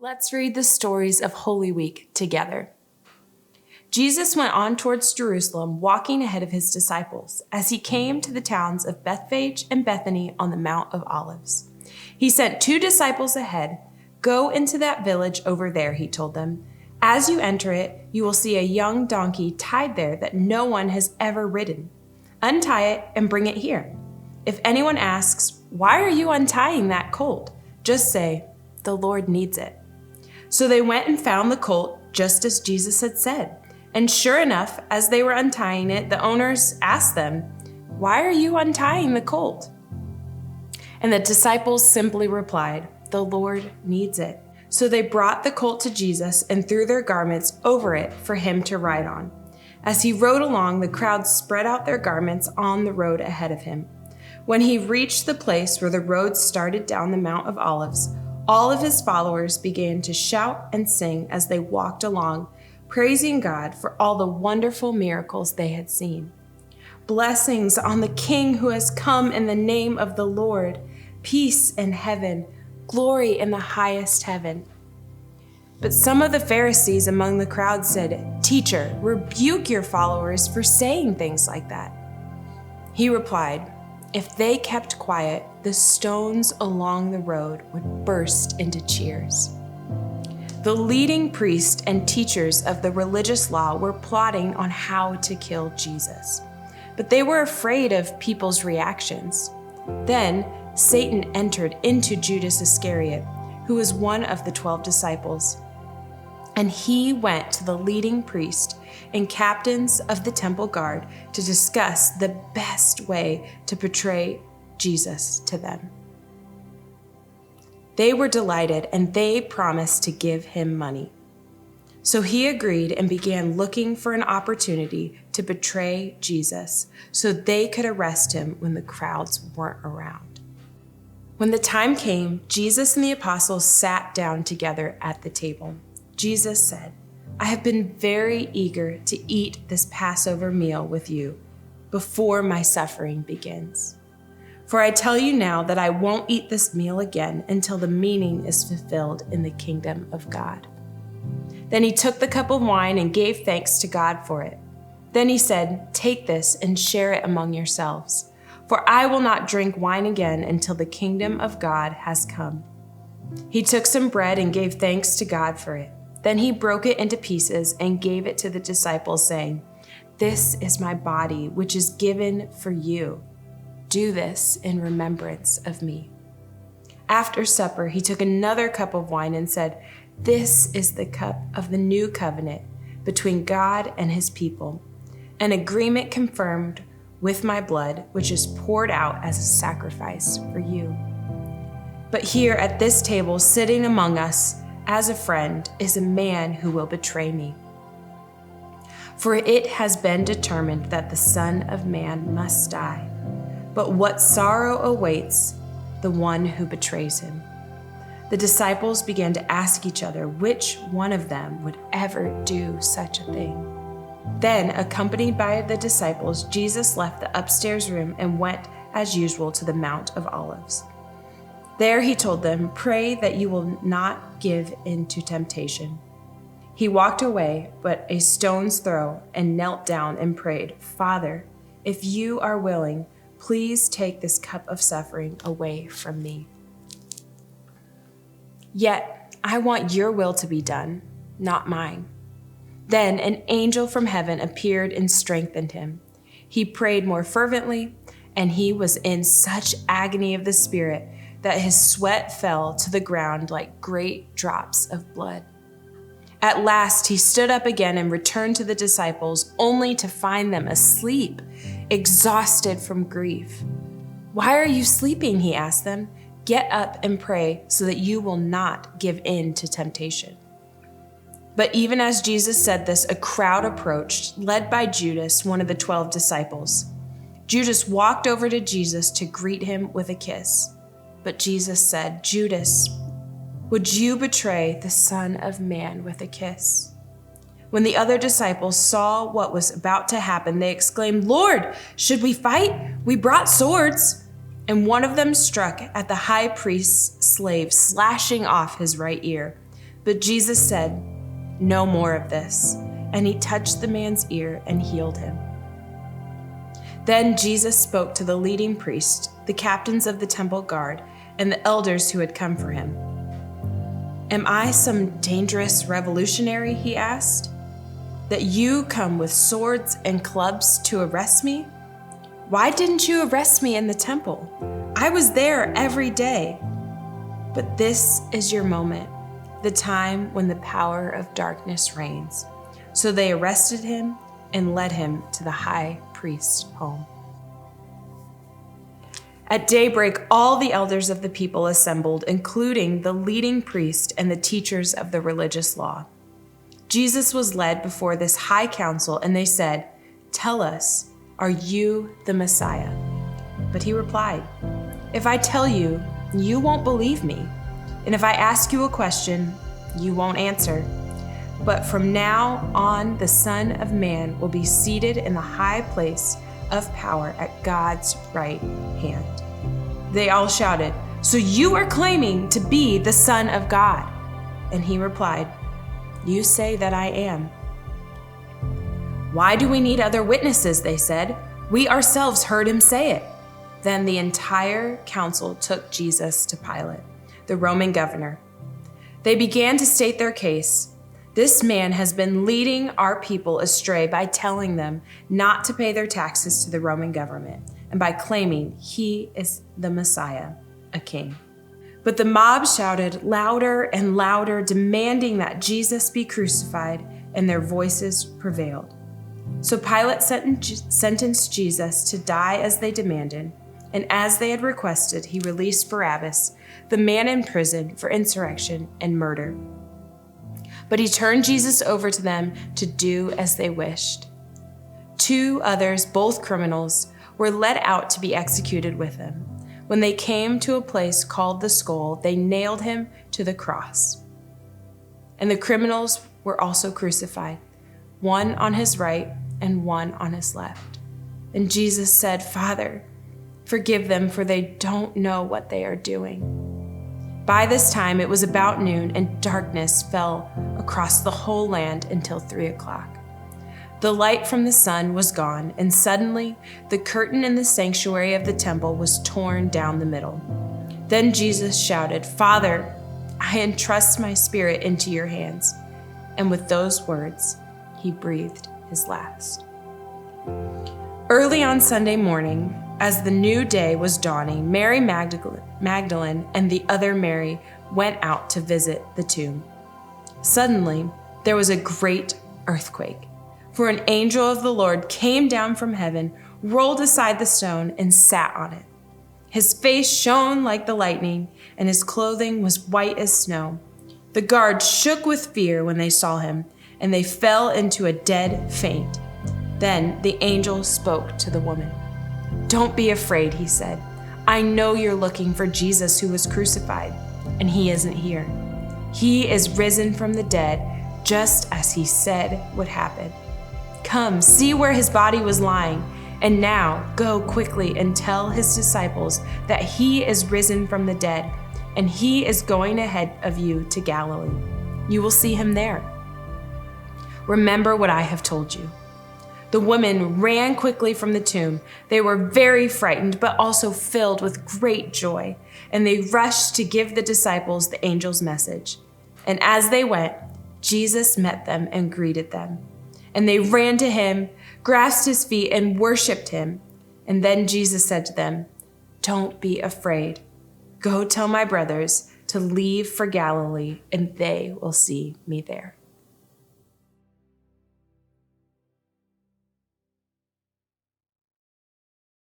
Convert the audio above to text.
Let's read the stories of Holy Week together. Jesus went on towards Jerusalem, walking ahead of his disciples, as he came to the towns of Bethphage and Bethany on the Mount of Olives. He sent 2 disciples ahead. "Go into that village over there," he told them. "As you enter it, you will see a young donkey tied there that no one has ever ridden. Untie it and bring it here. If anyone asks, 'Why are you untying that colt?' just say, 'The Lord needs it.'" So they went and found the colt just as Jesus had said. And sure enough, as they were untying it, the owners asked them, "Why are you untying the colt?" And the disciples simply replied, "The Lord needs it." So they brought the colt to Jesus and threw their garments over it for him to ride on. As he rode along, the crowd spread out their garments on the road ahead of him. When he reached the place where the road started down the Mount of Olives, all of his followers began to shout and sing as they walked along, praising God for all the wonderful miracles they had seen. "Blessings on the King who has come in the name of the Lord, peace in heaven, glory in the highest heaven." But some of the Pharisees among the crowd said, "Teacher, rebuke your followers for saying things like that." He replied, "If they kept quiet, the stones along the road would burst into cheers." The leading priests and teachers of the religious law were plotting on how to kill Jesus, but they were afraid of people's reactions. Then Satan entered into Judas Iscariot, who was one of the 12 disciples. And he went to the leading priest and captains of the temple guard to discuss the best way to betray Jesus to them. They were delighted, and they promised to give him money. So he agreed and began looking for an opportunity to betray Jesus so they could arrest him when the crowds weren't around. When the time came, Jesus and the apostles sat down together at the table. Jesus said, "I have been very eager to eat this Passover meal with you before my suffering begins. For I tell you now that I won't eat this meal again until the meaning is fulfilled in the kingdom of God." Then he took the cup of wine and gave thanks to God for it. Then he said, "Take this and share it among yourselves, for I will not drink wine again until the kingdom of God has come." He took some bread and gave thanks to God for it. Then he broke it into pieces and gave it to the disciples, saying, "This is my body, which is given for you. Do this in remembrance of me." After supper, he took another cup of wine and said, "This is the cup of the new covenant between God and his people, an agreement confirmed with my blood, which is poured out as a sacrifice for you. But here at this table, sitting among us as a friend, is a man who will betray me. For it has been determined that the Son of Man must die. But what sorrow awaits the one who betrays him." The disciples began to ask each other which one of them would ever do such a thing. Then, accompanied by the disciples, Jesus left the upstairs room and went, as usual, to the Mount of Olives. There he told them, "Pray that you will not give in to temptation." He walked away, but a stone's throw, and knelt down and prayed, "Father, if you are willing, please take this cup of suffering away from me. Yet I want your will to be done, not mine." Then an angel from heaven appeared and strengthened him. He prayed more fervently, and he was in such agony of the Spirit that his sweat fell to the ground like great drops of blood. At last he stood up again and returned to the disciples, only to find them asleep, exhausted from grief. "Why are you sleeping?" he asked them. "Get up and pray so that you will not give in to temptation." But even as Jesus said this, a crowd approached, led by Judas, one of the 12 disciples. Judas walked over to Jesus to greet him with a kiss. But Jesus said, "Judas, would you betray the Son of Man with a kiss?" When the other disciples saw what was about to happen, they exclaimed, "Lord, should we fight? We brought swords." And one of them struck at the high priest's slave, slashing off his right ear. But Jesus said, "No more of this." And he touched the man's ear and healed him. Then Jesus spoke to the leading priests, the captains of the temple guard, and the elders who had come for him. "Am I some dangerous revolutionary," he asked, "that you come with swords and clubs to arrest me? Why didn't you arrest me in the temple? I was there every day." But this is your moment, the time when the power of darkness reigns. So they arrested him and led him to the high priest's home. At daybreak, all the elders of the people assembled, including the leading priest and the teachers of the religious law. Jesus was led before this high council, and they said, "Tell us, are you the Messiah?" But he replied, "If I tell you, you won't believe me. And if I ask you a question, you won't answer. But from now on, the Son of Man will be seated in the high place of power at God's right hand." They all shouted, "So you are claiming to be the Son of God?" And he replied, "You say that I am." "Why do we need other witnesses?" they said. "We ourselves heard him say it." Then the entire council took Jesus to Pilate, the Roman governor. They began to state their case. "This man has been leading our people astray by telling them not to pay their taxes to the Roman government and by claiming he is the Messiah, a king." But the mob shouted louder and louder, demanding that Jesus be crucified, and their voices prevailed. So Pilate sentenced Jesus to die as they demanded, and as they had requested, he released Barabbas, the man in prison for insurrection and murder. But he turned Jesus over to them to do as they wished. 2 others, both criminals, were led out to be executed with him. When they came to a place called the Skull, they nailed him to the cross. And the criminals were also crucified, one on his right and one on his left. And Jesus said, "Father, forgive them, for they don't know what they are doing." By this time, it was about noon, and darkness fell across the whole land until 3 o'clock. The light from the sun was gone, and suddenly the curtain in the sanctuary of the temple was torn down the middle. Then Jesus shouted, "Father, I entrust my spirit into your hands." And with those words, he breathed his last. Early on Sunday morning, as the new day was dawning, Mary Magdalene and the other Mary went out to visit the tomb. Suddenly, there was a great earthquake, for an angel of the Lord came down from heaven, rolled aside the stone, and sat on it. His face shone like the lightning, and his clothing was white as snow. The guards shook with fear when they saw him, and they fell into a dead faint. Then the angel spoke to the woman. "Don't be afraid," he said. "I know you're looking for Jesus who was crucified, and he isn't here. He is risen from the dead, just as he said would happen. Come, see where his body was lying, and now go quickly and tell his disciples that he is risen from the dead, and he is going ahead of you to Galilee. You will see him there. Remember what I have told you." The women ran quickly from the tomb. They were very frightened, but also filled with great joy, and they rushed to give the disciples the angel's message. And as they went, Jesus met them and greeted them. And they ran to him, grasped his feet, and worshiped him. And then Jesus said to them, "Don't be afraid. Go tell my brothers to leave for Galilee, and they will see me there."